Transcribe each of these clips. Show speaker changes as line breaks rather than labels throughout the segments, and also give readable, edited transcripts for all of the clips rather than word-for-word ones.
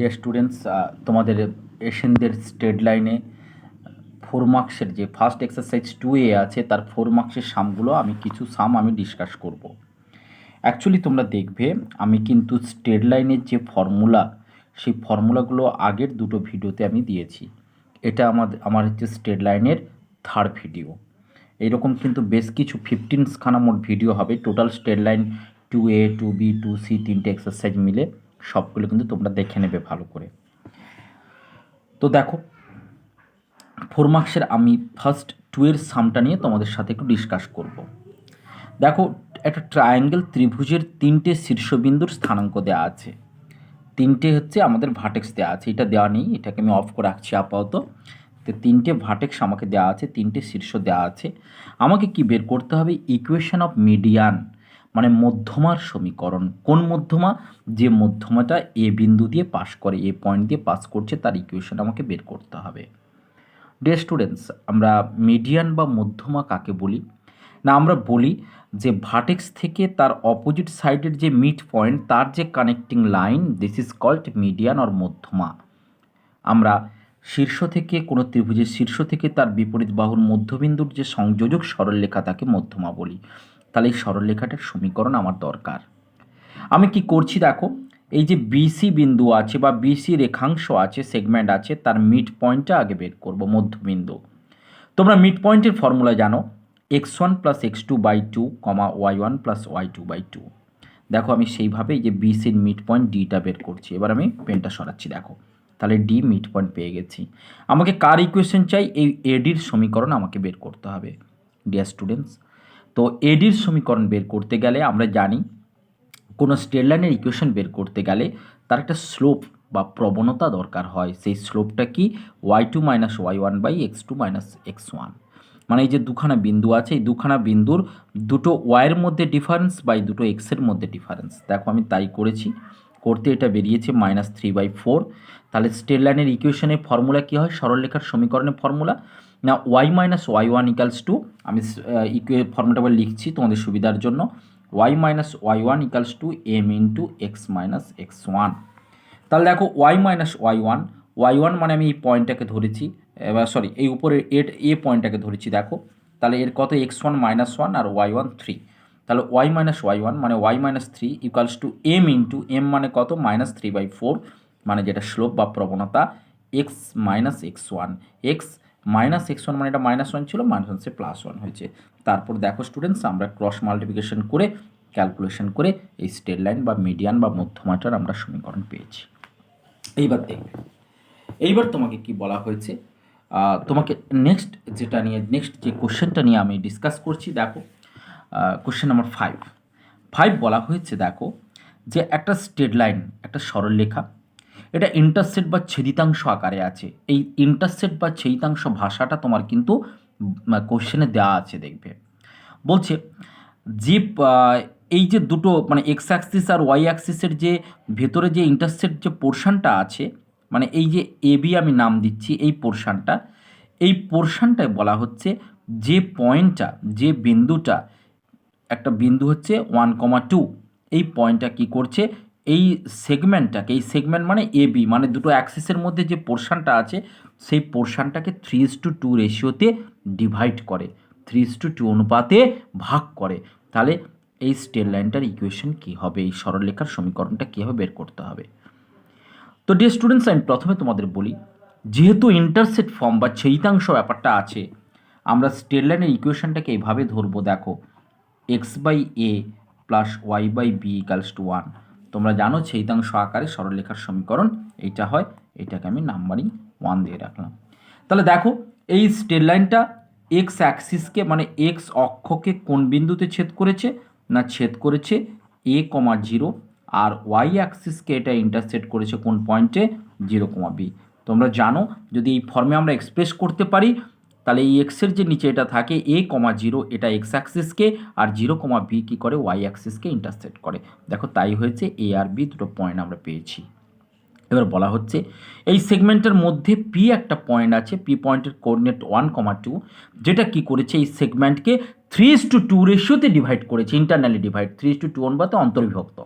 Dear students, তোমাদের এশিয়ানদের state লাইনে 4 মার্কসের যে ফার্স্ট এক্সারসাইজ 2A আছে তার 4 মার্কসের সামগুলো আমি কিছু সাম আমি ডিসকাস করব। অ্যাকচুয়ালি তোমরা দেখবে আমি কিন্তু স্টেট লাইনের যে ফর্মুলা সেই ফর্মুলাগুলো আগের দুটো ভিডিওতে আমি দিয়েছি। এটা আমার হচ্ছে স্টেট লাইনের থার্ড ভিডিও। এইরকম কিন্তু বেশ কিছু 15খানা মোট ভিডিও হবে total state line 2A 2B 2C তিনটে এক্সারসাইজ মিলে সবগুলো কিন্তু তোমরা দেখে নেবে ভালো করে। তো দেখো 4 মার্কসের আমি ফার্স্ট 2 এর সামটা নিয়ে তোমাদের সাথে একটু ডিসকাস করব। দেখো একটা ট্রায়াঙ্গেল ত্রিভুজের 3টে শীর্ষবিন্দুর স্থানাঙ্ক দেওয়া আছে, 3টে হচ্ছে আমাদের ভার্টেক্স দেওয়া আছে। এটা দেওয়া নেই, এটাকে আমি অফ করে রাখছি আপাতত। তো 3টে ভার্টেক্স আমাকে দেওয়া আছে, 3টে শীর্ষ দেওয়া আছে। আমাকে কি বের করতে হবে? ইকুয়েশন অফ মিডিয়ান, মানে মধ্যমার সমীকরণ। কোন মধ্যমা? যে মধ্যমাটা এ বিন্দু দিয়ে পাস করে, এ পয়েন্ট দিয়ে পাস করছে, তার ইকুয়েশন আমাকে বের করতে হবে। ডিয়ার স্টুডেন্টস, আমরা মিডিয়ান বা মধ্যমা কাকে বলি? না, আমরা বলি যে ভার্টেক্স থেকে তার অপোজিট সাইডের যে মিড পয়েন্ট, তার যে connecting line, this is called median or মধ্যমা। আমরা শীর্ষ থেকে কোনো ত্রিভুজের শীর্ষ থেকে তার বিপরীত বাহুর মধ্যবিন্দুর যে সংযোজক সরলরেখা তাকে মধ্যমা বলি। তাহলে এই সরলরেখাটার সমীকরণ আমার দরকার। আমি কি করছি দেখো, এই যে বিসি বিন্দু আছে বা বিসি রেখাংশ আছে, সেগমেন্ট আছে, তার মিড পয়েন্টটা আগে বের করব, মধ্যবিন্দু। তোমরা মিড পয়েন্টের ফর্মুলা জানো, x1 plus x2/2, y1 plus y2/2। দেখো আমি সেইভাবে এই যে বিসির মিড পয়েন্ট ডিটা বের করছি। এবার আমি পেনটা সরাচ্ছি, দেখো তাহলে ডি মিড পয়েন্ট পেয়ে গেছি। আমাকে কার ইকুয়েশন চাই? এই এডির সমীকরণ আমাকে বের করতে হবে ডিয়ার স্টুডেন্টস। তো এডির সমীকরণ বের করতে গেলে আমরা জানি কোনো স্ট্রেট লাইনের ইকুয়েশন বের করতে গেলে তার একটা স্লোপ বা প্রবণতা দরকার হয়। সেই স্লোপটা কি? y2 minus y1/x2 minus x1। মানে এই যে দুখানা বিন্দু আছে, এই দুখানা বিন্দুর দুটো ওয়াইয়ের মধ্যে ডিফারেন্স বা এই দুটো এক্সের মধ্যে ডিফারেন্স। দেখো আমি তাই করেছি, করতে এটা বেরিয়েছে -3/4। তাহলে স্ট্রেট লাইনের ইকুয়েশনের ফর্মুলা কী হয়? সরলরেখার সমীকরণের ফর্মুলা না, y minus y1 equals two, আমি ফর্মুলাটা লিখছি তোমাদের সুবিধার জন্য, y minus y1 equals two m into x minus x1। তাহলে দেখো y মাইনাস y1 মানে আমি এই পয়েন্টটাকে ধরেছি, এবার সরি এই উপরে এ পয়েন্টটাকে ধরেছি। দেখো তাহলে এর কত? x1 -1 আর y1 3। তাহলে y মাইনাস y1 মানে y minus 3 equals to m into m মানে কত? -3/4, মানে যেটা স্লোপ বা প্রবণতা, x minus x1। x minus x1 মানে এটা -1 ছিল, -1 সে +1 হয়েছে। তারপর দেখো স্টুডেন্টস, আমরা ক্রস মাল্টিপ্লিকেশন করে ক্যালকুলেশন করে এই স্ট্রেট লাইন বা মিডিয়ান বা মধ্যমাটার আমরা সমীকরণ পেয়েছি। এইবার দেখবে, এইবার তোমাকে কি বলা হয়েছে, তোমাকে নেক্সট যে কোশ্চেনটা নিয়ে আমি ডিসকাস করছি, দেখো কোশ্চেন নাম্বার 5 বলা হয়েছে। দেখো যে একটা স্ট্রেট লাইন, একটা সরলরেখা, এটা ইন্টারসেক্ট বা ছেদিতাংশ আকারে আছে। এই ইন্টারসেক্ট বা ছেদিতাংশ ভাষাটা তোমার কিন্তু কোশ্চেনে দেওয়া আছে। দেখবে বলছে যে এই যে দুটো মানে এক্স অ্যাক্সিস আর ওয়াই অ্যাক্সিসের যে ভেতরে যে ইন্টারসেক্ট যে পোর্শনটা আছে, মানে এই যে এবি আমি নাম দিচ্ছি এই পোর্শনটা, এই পোর্শনটায় বলা হচ্ছে যে পয়েন্টটা, যে বিন্দুটা, একটা বিন্দু হচ্ছে 1,2, এই পয়েন্টটা কি করছে? এই সেগমেন্টটাকে, এই সেগমেন্ট মানে এবি মানে দুটো অ্যাক্সিসের মধ্যে যে পোর্শনটা আছে সেই পোর্শনটাকে 3:2 রেশিওতে ডিভাইড করে, 3:2 অনুপাতে ভাগ করে। তাহলে এই স্ট্রেট লাইনটার ইকুয়েশন কী হবে? এই সরলরেখার সমীকরণটা কীভাবে বের করতে হবে? তো ডিয়ার স্টুডেন্টস, আমি প্রথমে তোমাদের বলি, যেহেতু ইন্টারসেক্ট ফর্ম বা ছেদিতাংশ ব্যাপারটা আছে, আমরা স্ট্রেট লাইনের ইকুয়েশনটাকে এইভাবে ধরবো। দেখো x/a plus y/b equals to 1। তোমরা জানো ছেদিতাংশ আকারে সরলরেখার সমীকরণ এইটা হয়, এটাকে আমি নাম্বারিং 1 দিয়ে রাখলাম। তাহলে দেখো এই স্ট্রেট লাইনটা এক্স অ্যাক্সিসকে মানে এক্স অক্ষকে কোন বিন্দুতে ছেদ করেছে? না, ছেদ করেছে a,0, আর ওয়াই অ্যাক্সিসকে এটা ইন্টারসেক্ট করেছে কোন পয়েন্টে? 0,b। তোমরা জানো যদি এই ফর্মে আমরা এক্সপ্রেস করতে পারি, তাহলে এই এক্সের যে নিচে এটা থাকে a,0, এটা এক্স অ্যাক্সিসকে, আর 0,b কী করে? ওয়াই অ্যাক্সিসকে ইন্টারসেক্ট করে। দেখো তাই হয়েছে, এ আর বি দুটো পয়েন্ট আমরা পেয়েছি। এবার বলা হচ্ছে এই সেগমেন্টের মধ্যে পি একটা পয়েন্ট আছে, পি পয়েন্টের কোঅর্ডিনেট 1,2, যেটা কি করেছে? এই সেগমেন্টকে 3:2 রেশিওতে ডিভাইড করেছে, ইন্টারনালি ডিভাইড, 3:2 অনুপাতে অন্তর্বিভক্ত।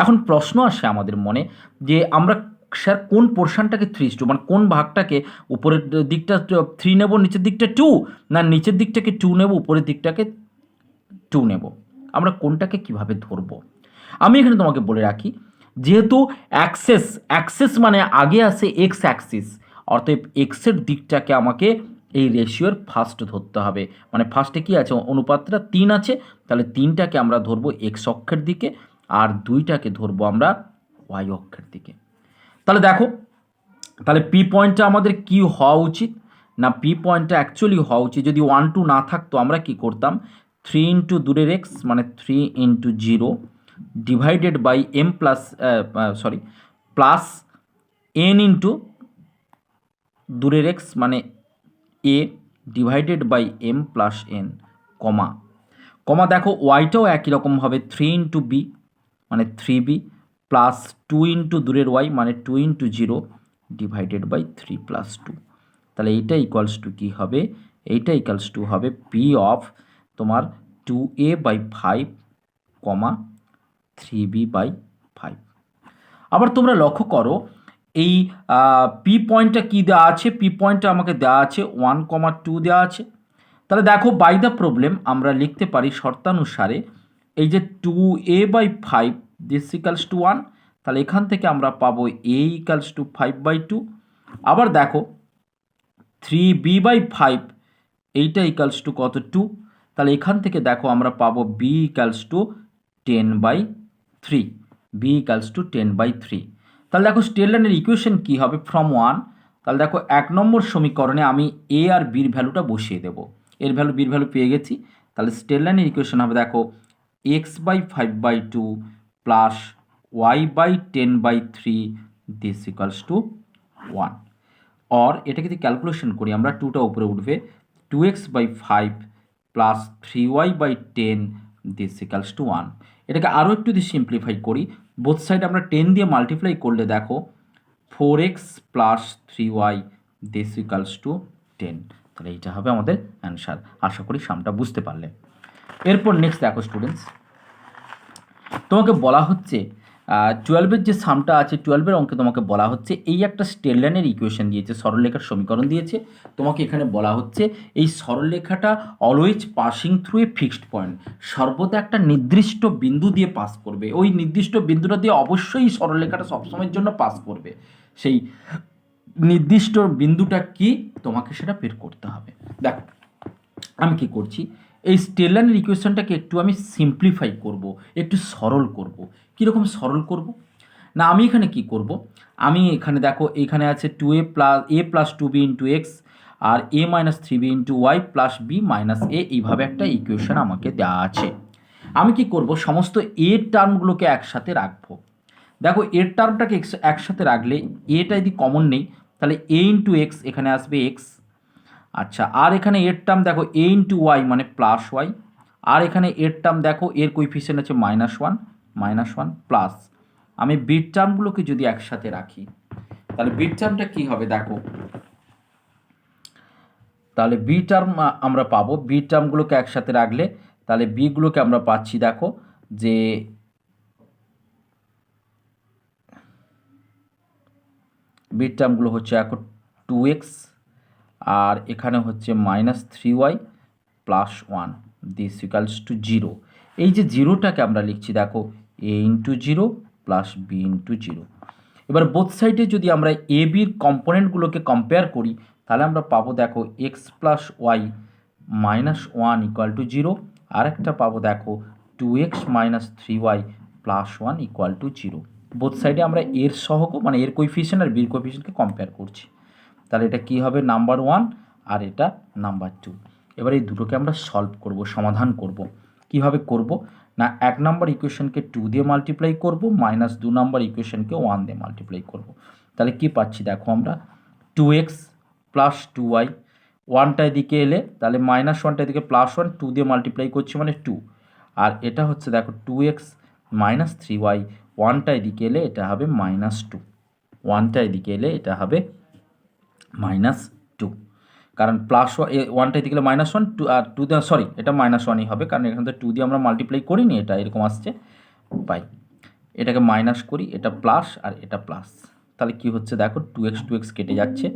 এখন প্রশ্ন আসে আমাদের মনে যে আমরা স্যার কোন পোর্শনটাকে 3:2 মানে কোন ভাগটাকে উপরের দিকটা 3 নেব, নিচের দিকটা 2, না নিচের দিকটাকে 2 নেব, উপরের দিকটাকে 2 নেব, আমরা কোনটাকে কিভাবে ধরবো? আমি এখানে তোমাকে বলে রাখি, যেহেতু অ্যাক্সেস মানে আগে আসে এক্স অ্যাক্সিস, অতএব এক্সের দিকটাকে আমাকে এই রেশিওর ফার্স্ট ধরতে হবে। মানে ফার্স্টে কি আছে, অনুপাতটা 3 আছে, তাহলে 3টাকে আমরা ধরবো এক্স অক্ষের দিকে আর 2টাকে ধরবো আমরা ওয়াই অক্ষের দিকে। তাহলে দেখো, তাহলে পি পয়েন্টটা আমাদের কি হওয়া উচিত, না পি পয়েন্টটা অ্যাকচুয়ালি হওয়া উচিত, যদি 1 2 না থাকতো আমরা কি করতাম, 3 ইন্টু দূরের এক্স মানে 3 into 0 divided by M plus plus N into দূরের এক্স মানে A divided by M plus N comma comma দেখো ওয়াইটাও একই রকম হবে, 3 ইন্টু বি মানে 3b প্লাস 2 ইন্টু দূরের ওয়াই মানে 2 ইন্টু 0 ডিভাইডেড বাই 3 প্লাস 2। তাহলে এইটা ইকুয়ালস টু কী হবে, এইটা ইকুয়ালস টু হবে পি অফ তোমার 2a by 5 comma 3b by 5। আবার তোমরা লক্ষ্য করো এই পি পয়েন্টটা কী দেওয়া আছে, পি পয়েন্টটা আমাকে দেওয়া আছে 1,2 দেওয়া আছে। তাহলে দেখো বাই দ্য প্রবলেম আমরা লিখতে পারি শর্তানুসারে এই যে 2a by 5 this equals to 1, তাহলে এখান থেকে আমরা পাবো a ইকালস টু 5/2। আবার দেখো 3b বাই 5 এইটা ইকালস টু কত 2, তাহলে এখান থেকে দেখো আমরা পাবো b equals two 10/3, b equals two 10/3। তাহলে দেখো স্টেললারের ইকুয়েশন কী হবে ফ্রম 1, তাহলে দেখো 1 নম্বর সমীকরণে আমি a আর b এর ভ্যালুটা বসিয়ে দেবো, এর ভ্যালু বির ভ্যালু পেয়ে গেছি, তাহলে স্টেললারের ইকুয়েশন হবে দেখো x/5/2 plus y/10/3 this equals to 1। Or এটাকে যদি ক্যালকুলেশন করি আমরা, 2টা উপরে উঠবে, 2x/5 plus 3y/10 this equals to 1। এটাকে আরও একটু যদি সিম্পলিফাই করি, বোথ সাইড আমরা 10 দিয়ে মাল্টিপ্লাই করলে দেখো 4x plus 3y this equals to 10। তাহলে এইটা হবে আমাদের অ্যান্সার। আশা করি সামটা বুঝতে পারলে। এরপর নেক্সট দেখো স্টুডেন্টস, তোমাকে বলা হচ্ছে 12-এর যে সামটা আছে, 12-এর অঙ্কে তোমাকে বলা হচ্ছে এই একটা স্টেললারের ইকুয়েশন দিয়েছে, সরলরেখার সমীকরণ দিয়েছে, তোমাকে এখানে বলা হচ্ছে এই সরলরেখাটা always passing through a fixed point, সর্বদা একটা নির্দিষ্ট বিন্দু দিয়ে পাস করবে, ওই নির্দিষ্ট বিন্দুটা দিয়ে অবশ্যই সরলরেখাটা সবসময়ের জন্য পাস করবে, সেই নির্দিষ্ট বিন্দুটা কি তোমাকে সেটা বের করতে হবে। দেখো আমি কি করছি, এই স্টেললারের ইকুয়েশনটাকে একটু আমি সিম্পলিফাই করব, একটু সরল করব। কীরকম সরল করব, না আমি এখানে কি করব, আমি এখানে দেখো এখানে আছে 2a plus 2b into x আর a minus 3b into y plus b minus A, এইভাবে একটা ইকুয়েশন আমাকে দেওয়া আছে। আমি কি করব, সমস্ত এর টার্মগুলোকে একসাথে রাখবো। দেখো এর টার্মটাকে একসাথে রাখলে এটা যদি কমন নেই, তাহলে a ইন্টু এক্স এখানে আসবে এক্স, আচ্ছা আর এখানে এর টার্ম দেখো a ইন্টু ওয়াই মানে প্লাস ওয়াই, আর এখানে এর টার্ম দেখো এর কোইফিশিয়েন্ট আছে -1 প্লাস, আমি বিট টার্মগুলোকে যদি একসাথে রাখি তাহলে বিট টার্মটা কী হবে দেখো, তাহলে বি টার্ম আমরা পাবো, বি টার্মগুলোকে একসাথে রাখলে তাহলে বিগুলোকে আমরা পাচ্ছি দেখো যে বিট টার্মগুলো হচ্ছে এখন 2x আর এখানে হচ্ছে -3y plus 1 this equals to 0। এই যে জিরোটাকে আমরা লিখছি দেখো a into 0 plus b into 0। এবার বোথ সাইডে যদি আমরা এ বির কম্পোনেন্টগুলোকে কম্পেয়ার করি তাহলে আমরা পাবো দেখো x plus y -1 equal to 0, আর একটা পাবো দেখো 2x minus 3y plus 1 equal to 0। Both সাইডে আমরা এর সহগ মানে এর কোইফিশিয়েন্ট আর বির কোইফিশিয়েন্টকে কম্পেয়ার করছি, তাহলে এটা কি হবে নাম্বার 1 আর এটা নাম্বার 2। এবার এই দুটোকে আমরা সলভ করব, সমাধান করব। কিভাবে করব, না 1 নম্বর ইকুয়েশনকে 2 দিয়ে মাল্টিপ্লাই করব, -2 নম্বর ইকুয়েশনকে 1 দিয়ে মাল্টিপ্লাই করব। তাহলে কি পাচ্ছি দেখো আমরা 2x প্লাস 2y, 1টা এদিকে এলে তাহলে -1টা এদিকে +1, 2 দিয়ে মাল্টিপ্লাই করছি মানে 2, আর এটা হচ্ছে দেখো 2x মাইনাস 3y, 1টা এদিকে এলে এটা হবে -2, 1টা এদিকে এলে এটা হবে -2, কারণ +1টা এদিকে এলে -1 2 আর 2 দিয়ে সরি এটা -1ই হবে, কারণ এখান থেকে 2 দিয়ে আমরা মাল্টিপ্লাই করিনি, এটা এরকম আসছে বাই, এটাকে মাইনাস করি, এটা প্লাস আর এটা প্লাস, তাহলে কি হচ্ছে দেখো 2x কেটে যাচ্ছে,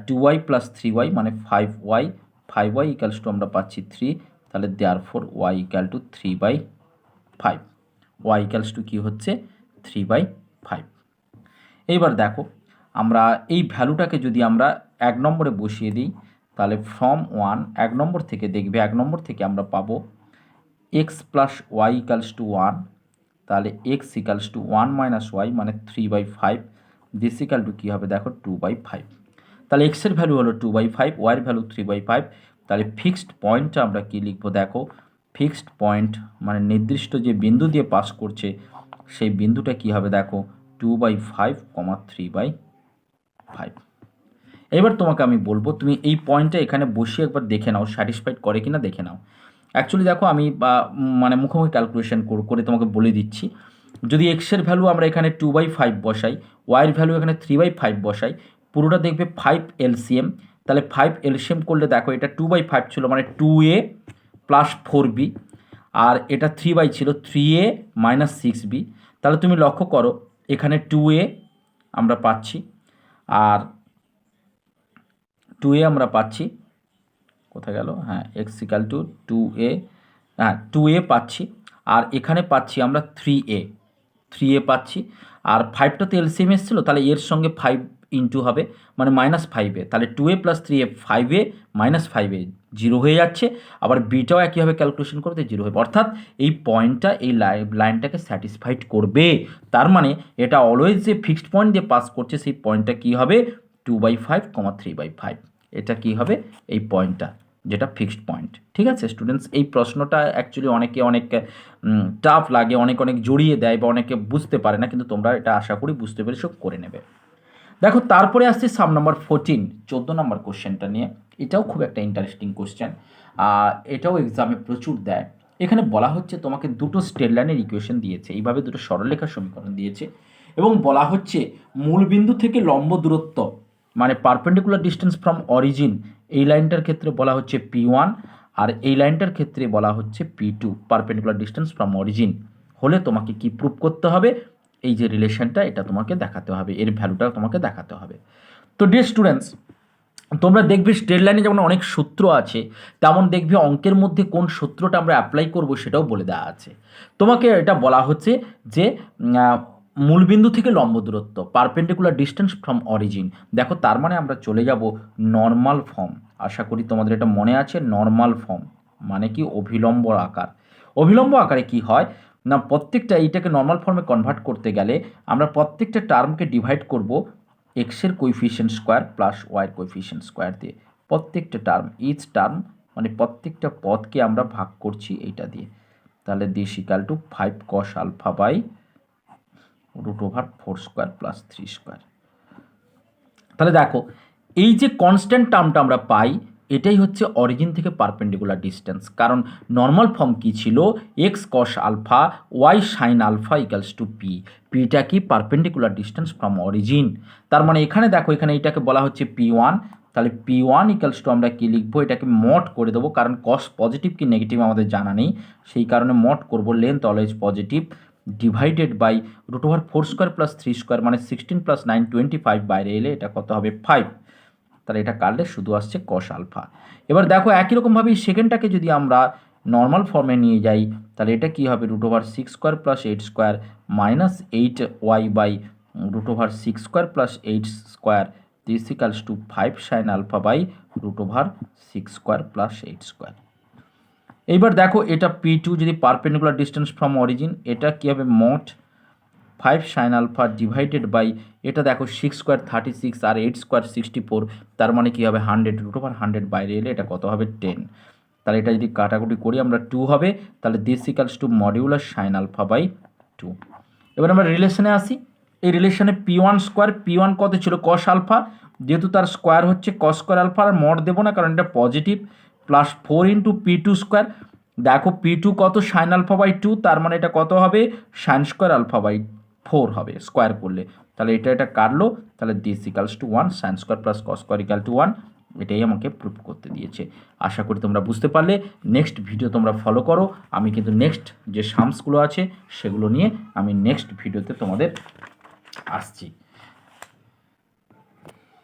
2y প্লাস 3y মানে 5y, 5y ইকালস টু আমরা পাচ্ছি 3, তাহলে therefore y equal to 3/5, y equals to কী হচ্ছে 3/5। এইবার দেখো আমরা এই ভ্যালুটাকে যদি আমরা 1 নম্বরে বসিয়ে দিই, তাহলে ফ্রম 1 নম্বর থেকে দেখবে 1 নম্বর থেকে আমরা পাবো x plus y equals to 1, তাহলে x equals to 1 minus y মানে 3/5, দিস ইকাল টু কী হবে দেখো 2/5। তাহলে x এর ভ্যালু হলো 2/5, ওয়াইয়ের ভ্যালু 3/5, তাহলে ফিক্সড পয়েন্টটা আমরা কি লিখবো দেখো, ফিক্সড পয়েন্ট মানে নির্দিষ্ট যে বিন্দু দিয়ে পাস করছে সেই বিন্দুটা কি হবে দেখো 2/5, 3/5। এবার তোমাকে আমি বলবো তুমি এই পয়েন্টটা এখানে বসিয়ে একবার দেখে নাও স্যাটিসফাইড করে কিনা দেখে নাও। অ্যাকচুয়ালি দেখো আমি মানে মুখোমুখি ক্যালকুলেশন করে তোমাকে বলে দিচ্ছি। যদি এক্সের ভ্যালু আমরা এখানে 2/5 বসাই, ওয়াইয়ের ভ্যালু এখানে 3/5 বসাই, পুরোটা দেখবে 5 LCM, তাহলে 5 LCM করলে দেখো এটা 2/5 ছিল মানে 2a প্লাস 4b, আর এটা 3 ছিল 3a মাইনাস 6b। তাহলে তুমি লক্ষ্য করো এখানে 2a আমরা পাচ্ছি, আর 2a আমরা পাচ্ছি, কোথায় গেল, হ্যাঁ এক্স ইকাল টু 2a, হ্যাঁ 2a পাচ্ছি, আর এখানে পাচ্ছি আমরা 3a পাচ্ছি, আর 5টা তো এলসিএম এসেছিলো, তাহলে এর সঙ্গে 5 ইন্টু হবে মানে -5a, তাহলে 2a plus 3a 5a minus 5a 0 হয়ে যাচ্ছে, আবার বিটাও একইভাবে ক্যালকুলেশন করতে 0 হবে, অর্থাৎ এই পয়েন্টটা এই লাইনটাকে স্যাটিসফাইড করবে। তার মানে এটা অলওয়েজ যে ফিক্সড পয়েন্ট দিয়ে পাস করছে সেই পয়েন্টটা কী হবে 2/5, 3/5, এটা কি হবে এই পয়েন্টটা যেটা ফিক্সড পয়েন্ট। ঠিক আছে স্টুডেন্টস, এই প্রশ্নটা অ্যাকচুয়ালি অনেক টাফ লাগে, অনেক জড়িয়ে দেয় বা অনেকে বুঝতে পারে না, কিন্তু তোমরা এটা আশা করি বুঝতে পেরেছো, করে নেবে। দেখো তারপরে আসছে সাম নাম্বার 14, 14 নম্বর কোশ্চেনটা নিয়ে। এটাও খুব একটা ইন্টারেস্টিং কোশ্চেন, এটাও এক্সামে প্রচুর দেয়। এখানে বলা হচ্ছে তোমাকে দুটো স্ট্রেট লাইনের ইকুয়েশন দিয়েছে, এইভাবে দুটো সরলরেখার সমীকরণ দিয়েছে, এবং বলা হচ্ছে মূলবিন্দু থেকে লম্ব দূরত্ব মানে পারপেন্ডিকুলার ডিস্টেন্স ফ্রম অরিজিন, এই লাইনটার ক্ষেত্রে বলা হচ্ছে P1, আর এই লাইনটার ক্ষেত্রে বলা হচ্ছে P2, perpendicular distance from origin হলে তোমাকে কি প্রুভ করতে হবে, এই যে রিলেশনটা এটা তোমাকে দেখাতে হবে, এর ভ্যালুটা তোমাকে দেখাতে হবে। তো ডিয়ার স্টুডেন্টস, তোমরা দেখবে স্ট্রেট লাইনে যেমন অনেক সূত্র আছে, তেমন দেখবে অঙ্কের মধ্যে কোন সূত্রটা আমরা অ্যাপ্লাই করব সেটাও বলে দেওয়া আছে। তোমাকে এটা বলা হচ্ছে যে মূলবিন্দু থেকে লম্ব দূরত্ব পারপেন্ডিকুলার ডিস্টেন্স ফ্রম অরিজিন। দেখো তার মানে আমরা চলে যাব নর্মাল ফর্ম, আশা করি তোমাদের এটা মনে আছে। নর্মাল ফর্ম মানে কি অভিলম্ব আকার। অভিলম্ব আকারে কি হয় না, প্রত্যেকটা এইটাকে নর্মাল ফর্মে কনভার্ট করতে গেলে আমরা প্রত্যেকটা টার্মকে ডিভাইড করব এক্সের কোএফিসিয়েন্ট স্কোয়ার প্লাস ওয়াইয়ের কোএফিসিয়েন্ট স্কোয়ার দিয়ে। প্রত্যেকটা টার্ম, ইচ টার্ম মানে প্রত্যেকটা পদকে আমরা ভাগ করছি এইটা দিয়ে, তাহলে this equal to 5 cos alpha by √4 square plus 3 square. তাহলে দেখো এই যে কনস্ট্যান্ট টার্মটা আমরা পাই এটাই হচ্ছে অরিজিন থেকে পারপেন্ডিকুলার ডিস্টেন্স, কারণ নর্মাল ফর্ম কি ছিল x cos alpha y sin alpha equals to p, পিটা কি পারপেন্ডিকুলার ডিস্টেন্স ফ্রম অরিজিন। তার মানে এখানে দেখো এখানে এটাকে বলা হচ্ছে P1, তাহলে P1 ইকালস টু আমরা কি লিখবো, এটাকে মড করে দেবো, কারণ cos পজিটিভ কি নেগেটিভ আমাদের জানা নেই, সেই কারণে মড করবো length always positive, divided by √4 square plus 3 square মানে 16 + 9 25, বাইরে এলে এটা কত হবে 5, তাহলে এটা কাটলে শুধু আসছে cos আলফা। এবার দেখো একই রকমভাবে সেকেন্ডটাকে যদি আমরা নর্মাল ফর্মে নিয়ে যাই তাহলে এটা কি হবে √6 square plus 8 square minus 8y by √6 square plus 8 square, this equals to 5 sin alpha by √6 square plus 8 square. এইবার দেখো এটা P2 যদি পারপেন্ডিকুলার ডিস্টেন্স ফ্রম অরিজিন, এটা কী হবে মোট 5 sin আলফা ডিভাইডেড বাই এটা দেখো 6 স্কোয়ার 36 আর 8 স্কোয়ার 64, তার মানে কী হবে 100, √100 বাইরে এলে এটা কত হবে 10, তাহলে এটা যদি কাটাকুটি করি আমরা 2 হবে, তাহলে this equals to modulus sin alpha by 2। এবার আমরা রিলেশনে আসি, এই রিলেশনে P1 স্কোয়ার, P1 কত ছিল cos আলফা, যেহেতু তার স্কোয়ার হচ্ছে cos স্কোয়ার আলফা, আর মড দেবো না কারণ এটা পজিটিভ, প্লাস 4 × P2 স্কোয়ার, দেখো P2 কত sin আলফা বাই 2, তার মানে এটা কত হবে sin স্কোয়ার আলফা বাই 4 হবে স্কোয়ার করলে, তাহলে এটা কাটলো, তাহলে this equals to 1 sin square plus cos square equal to 1, এটাই আমাকে প্রুভ করতে দিয়েছে। আশা করি তোমরা বুঝতে পারলে। নেক্সট ভিডিও তোমরা ফলো করো, আমি কিন্তু নেক্সট যে সামসগুলো আছে সেগুলো নিয়ে আমি নেক্সট ভিডিওতে তোমাদের আসছি।